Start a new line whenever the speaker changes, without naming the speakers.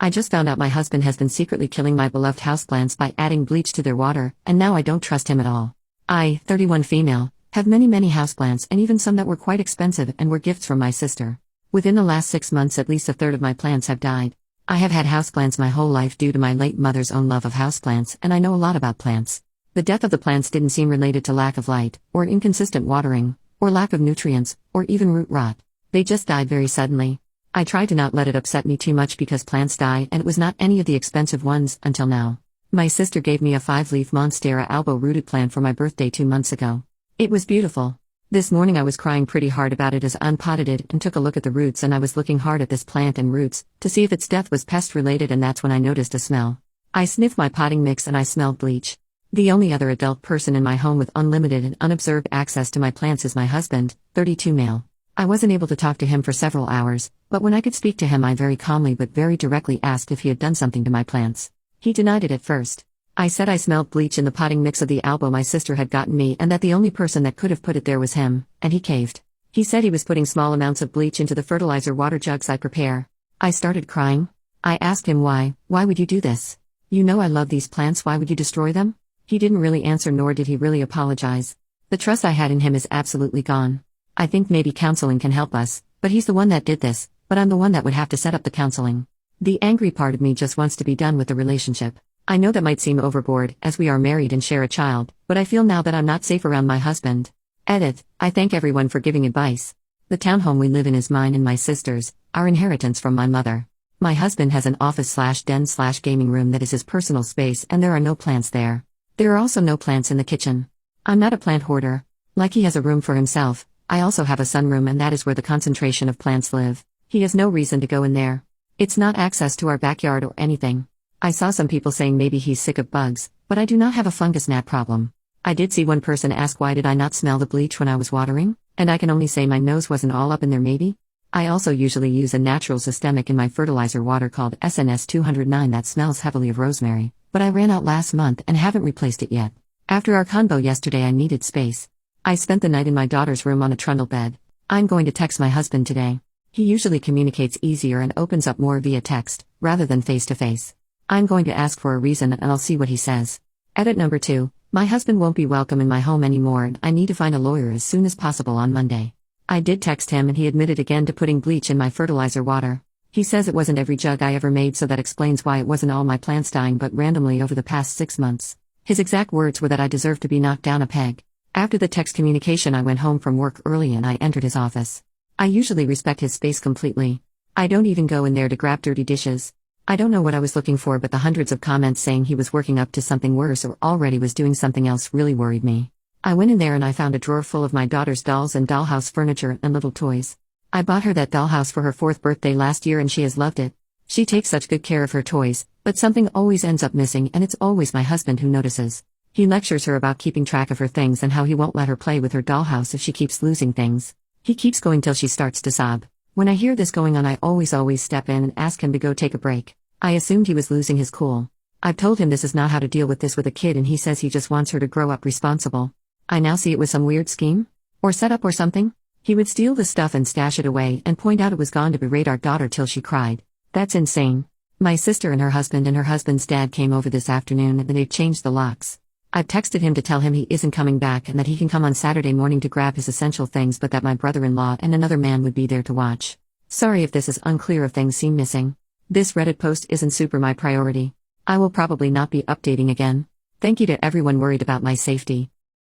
I just found out my husband has been secretly killing my beloved houseplants by adding bleach to their water, and now I don't trust him at all. I, 31 female, have many houseplants and even some that were quite expensive and were gifts from my sister. Within the last 6 months at least a third of my plants have died. I have had houseplants my whole life due to my late mother's own love of houseplants, and I know a lot about plants. The death of the plants didn't seem related to lack of light, or inconsistent watering, or lack of nutrients, or even root rot. They just died very suddenly. I tried to not let it upset me too much because plants die and it was not any of the expensive ones, until now. My sister gave me a 5-leaf Monstera albo-rooted plant for my birthday 2 months ago. It was beautiful. This morning I was crying pretty hard about it as I unpotted it and took a look at the roots, and I was looking hard at this plant and roots, to see if its death was pest related, and that's when I noticed a smell. I sniffed my potting mix and I smelled bleach. The only other adult person in my home with unlimited and unobserved access to my plants is my husband, 32 male. I wasn't able to talk to him for several hours, but when I could speak to him I very calmly but very directly asked if he had done something to my plants. He denied it at first. I said I smelled bleach in the potting mix of the albo my sister had gotten me and that the only person that could have put it there was him, and he caved. He said he was putting small amounts of bleach into the fertilizer water jugs I prepare. I started crying. I asked him why would you do this? You know I love these plants, why would you destroy them? He didn't really answer, nor did he really apologize. The trust I had in him is absolutely gone. I think maybe counseling can help us, but he's the one that did this, but I'm the one that would have to set up the counseling. The angry part of me just wants to be done with the relationship. I know that might seem overboard, as we are married and share a child, but I feel now that I'm not safe around my husband. Edit. I thank everyone for giving advice. The townhome we live in is mine and my sister's, our inheritance from my mother. My husband has an office/den/gaming room that is his personal space, and there are no plants there. There are also no plants in the kitchen. I'm not a plant hoarder. Like he has a room for himself, I also have a sunroom, and that is where the concentration of plants live. He has no reason to go in there. It's not access to our backyard or anything. I saw some people saying maybe he's sick of bugs, but I do not have a fungus gnat problem. I did see one person ask why did I not smell the bleach when I was watering, and I can only say my nose wasn't all up in there maybe. I also usually use a natural systemic in my fertilizer water called SNS 209 that smells heavily of rosemary, but I ran out last month and haven't replaced it yet. After our convo yesterday I needed space. I spent the night in my daughter's room on a trundle bed. I'm going to text my husband today. He usually communicates easier and opens up more via text, rather than face to face. I'm going to ask for a reason and I'll see what he says. Edit number 2. My husband won't be welcome in my home anymore and I need to find a lawyer as soon as possible on Monday. I did text him and he admitted again to putting bleach in my fertilizer water. He says it wasn't every jug I ever made, so that explains why it wasn't all my plants dying but randomly over the past 6 months. His exact words were that I deserved to be knocked down a peg. After the text communication I went home from work early and I entered his office. I usually respect his space completely. I don't even go in there to grab dirty dishes. I don't know what I was looking for, but the hundreds of comments saying he was working up to something worse or already was doing something else really worried me. I went in there and I found a drawer full of my daughter's dolls and dollhouse furniture and little toys. I bought her that dollhouse for her 4th birthday last year and she has loved it. She takes such good care of her toys, but something always ends up missing and it's always my husband who notices. He lectures her about keeping track of her things and how he won't let her play with her dollhouse if she keeps losing things. He keeps going till she starts to sob. When I hear this going on I always step in and ask him to go take a break. I assumed he was losing his cool. I've told him this is not how to deal with this with a kid and he says he just wants her to grow up responsible. I now see it was some weird scheme? Or setup or something? He would steal the stuff and stash it away and point out it was gone to berate our daughter till she cried. That's insane. My sister and her husband's dad came over this afternoon and they've changed the locks. I've texted him to tell him he isn't coming back and that he can come on Saturday morning to grab his essential things, but that my brother-in-law and another man would be there to watch. Sorry if this is unclear if things seem missing. This Reddit post isn't super my priority. I will probably not be updating again. Thank you to everyone worried about my safety.